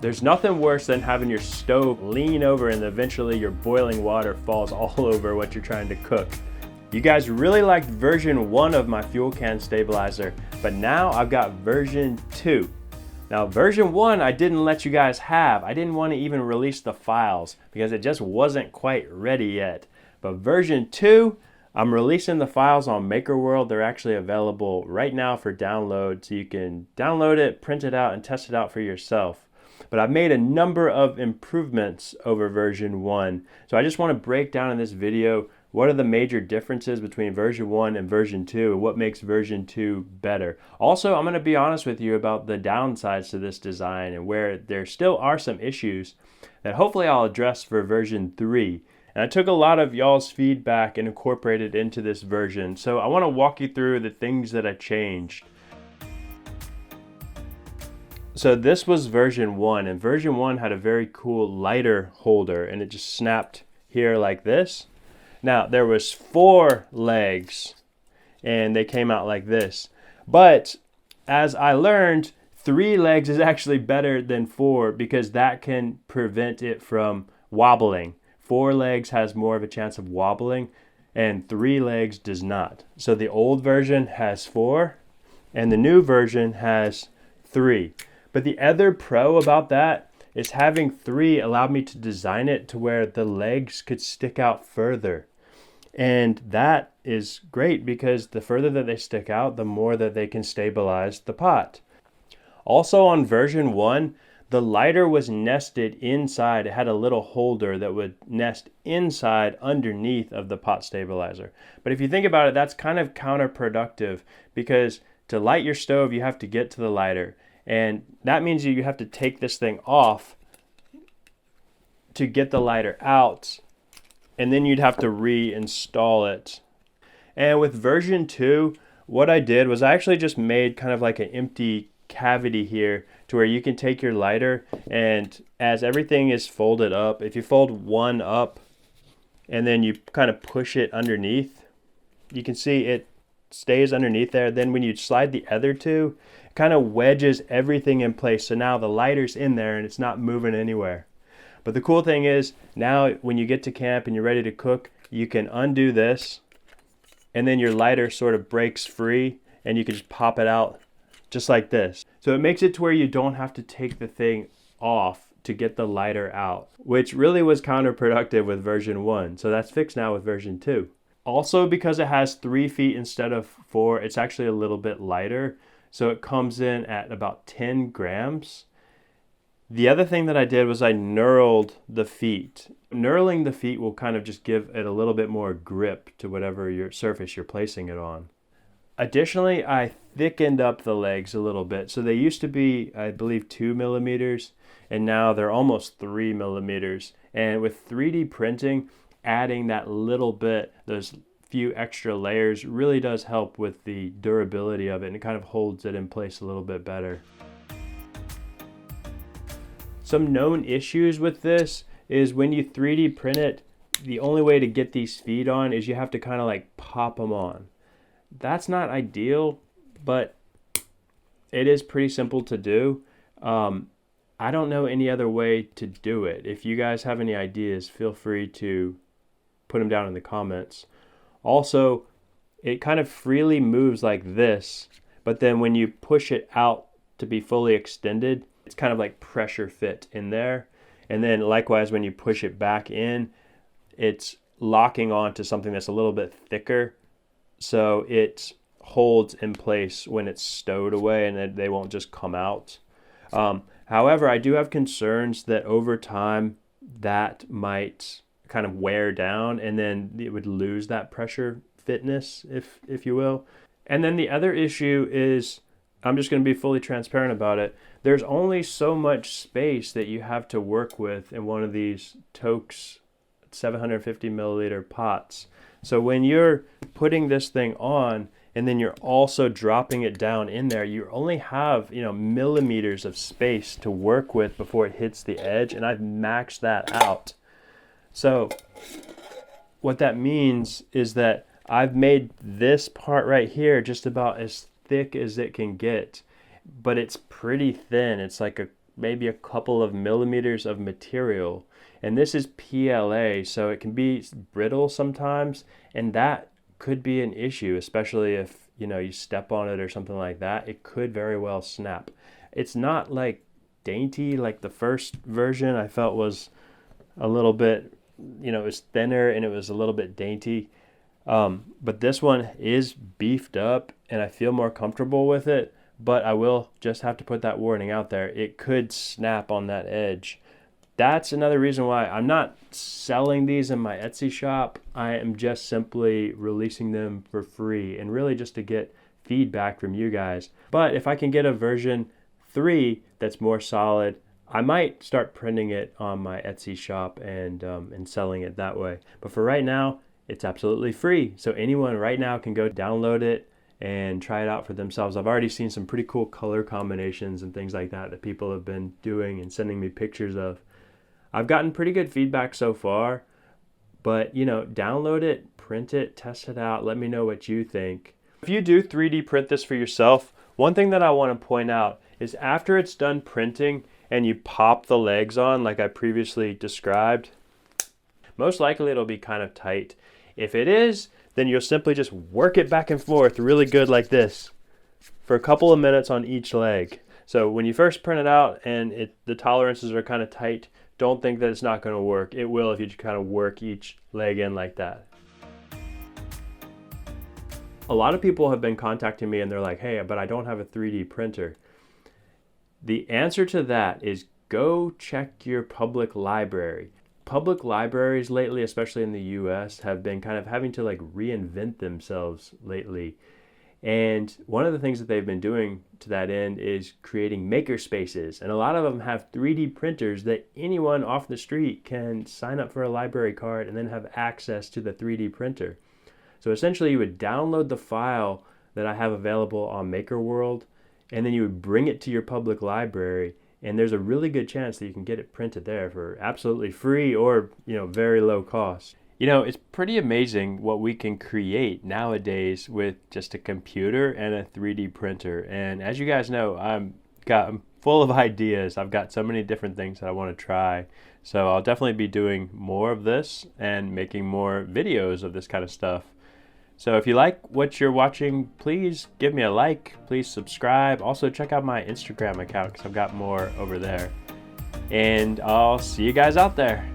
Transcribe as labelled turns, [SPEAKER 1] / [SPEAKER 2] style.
[SPEAKER 1] There's nothing worse than having your stove lean over and eventually your boiling water falls all over what you're trying to cook. You guys really liked version 1 of my fuel can stabilizer, but now I've got version 2. Now version 1 I didn't let you guys have. I didn't want to even release the files because it just wasn't quite ready yet. But version 2, I'm releasing the files on MakerWorld. They're actually available right now for download, so you can download it, print it out, and test it out for yourself. But I've made a number of improvements over version 1. So I just want to break down in this video what are the major differences between version 1 and version 2 and what makes version 2 better. Also, I'm going to be honest with you about the downsides to this design and where there still are some issues that hopefully I'll address for version 3. And I took a lot of y'all's feedback and incorporated into this version. So I want to walk you through the things that I changed. So this was version 1, and version 1 had a very cool lighter holder, and it just snapped here like this. Now there was 4 legs and they came out like this. But as I learned, 3 legs is actually better than 4 because that can prevent it from wobbling. 4 legs has more of a chance of wobbling and 3 legs does not. So the old version has 4 and the new version has 3. But the other pro about that is having 3 allowed me to design it to where the legs could stick out further. And that is great because the further that they stick out, the more that they can stabilize the pot. Also on version 1, the lighter was nested inside. It had a little holder that would nest inside underneath of the pot stabilizer. But if you think about it, that's kind of counterproductive because to light your stove, you have to get to the lighter. And that means you have to take this thing off to get the lighter out. And then you'd have to reinstall it. And with version 2, what I did was I actually just made kind of like an empty cavity here to where you can take your lighter, and as everything is folded up, if you fold one up and then you kind of push it underneath, you can see it stays underneath there. Then when you slide the other two, it kind of wedges everything in place. So now the lighter's in there and it's not moving anywhere. But the cool thing is now when you get to camp and you're ready to cook, you can undo this and then your lighter sort of breaks free and you can just pop it out just like this. So it makes it to where you don't have to take the thing off to get the lighter out, which really was counterproductive with version 1. So that's fixed now with version 2. Also, because it has 3 feet instead of 4, it's actually a little bit lighter. So it comes in at about 10 grams. The other thing that I did was I knurled the feet. Knurling the feet will kind of just give it a little bit more grip to whatever your surface you're placing it on. Additionally, I thickened up the legs a little bit. So they used to be, I believe, 2 millimeters, and now they're almost 3 millimeters. And with 3D printing, adding that little bit, those few extra layers, really does help with the durability of it, and it kind of holds it in place a little bit better. Some known issues with this is when you 3D print it, the only way to get these feet on is you have to kind of like pop them on. That's not ideal, but it is pretty simple to do. I don't know any other way to do it. If you guys have any ideas, feel free to put them down in the comments. Also, it kind of freely moves like this, but then when you push it out to be fully extended, it's kind of like pressure fit in there. And then likewise, when you push it back in, it's locking on to something that's a little bit thicker. So it holds in place when it's stowed away and they won't just come out. However, I do have concerns that over time that might kind of wear down and then it would lose that pressure fitness, if you will. And then the other issue is, I'm just going to be fully transparent about it. There's only so much space that you have to work with in one of these Toaks 750 milliliter pots. So when you're putting this thing on and then you're also dropping it down in there, you only have, millimeters of space to work with before it hits the edge, and I've maxed that out. So what that means is that I've made this part right here just about as thick as it can get, but it's pretty thin. It's like maybe a couple of millimeters of material. And this is PLA, so it can be brittle sometimes, and that could be an issue, especially if you step on it or something like that. It could very well snap. It's not like dainty like the first version I felt was a little bit, it was thinner and it was a little bit dainty. But this one is beefed up and I feel more comfortable with it, but I will just have to put that warning out there. It could snap on that edge. That's another reason why I'm not selling these in my Etsy shop. I am just simply releasing them for free and really just to get feedback from you guys. But if I can get a version 3 that's more solid, I might start printing it on my Etsy shop and selling it that way. But for right now, it's absolutely free. So anyone right now can go download it and try it out for themselves. I've already seen some pretty cool color combinations and things like that people have been doing and sending me pictures of. I've gotten pretty good feedback so far, but download it, print it, test it out, let me know what you think. If you do 3D print this for yourself, one thing that I want to point out is after it's done printing and you pop the legs on like I previously described, most likely it'll be kind of tight. If it is, then you'll simply just work it back and forth really good like this for a couple of minutes on each leg. So when you first print it out and the tolerances are kind of tight, don't think that it's not going to work. It will if you just kind of work each leg in like that. A lot of people have been contacting me and they're like, hey, but I don't have a 3D printer. The answer to that is go check your public library. Public libraries lately, especially in the US, have been kind of having to reinvent themselves lately. And one of the things that they've been doing to that end is creating maker spaces. And a lot of them have 3D printers that anyone off the street can sign up for a library card and then have access to the 3D printer. So essentially you would download the file that I have available on MakerWorld, and then you would bring it to your public library, and there's a really good chance that you can get it printed there for absolutely free or very low cost. It's pretty amazing what we can create nowadays with just a computer and a 3D printer. And as you guys know, I'm full of ideas. I've got so many different things that I want to try. So I'll definitely be doing more of this and making more videos of this kind of stuff. So if you like what you're watching, please give me a like, please subscribe. Also check out my Instagram account because I've got more over there. And I'll see you guys out there.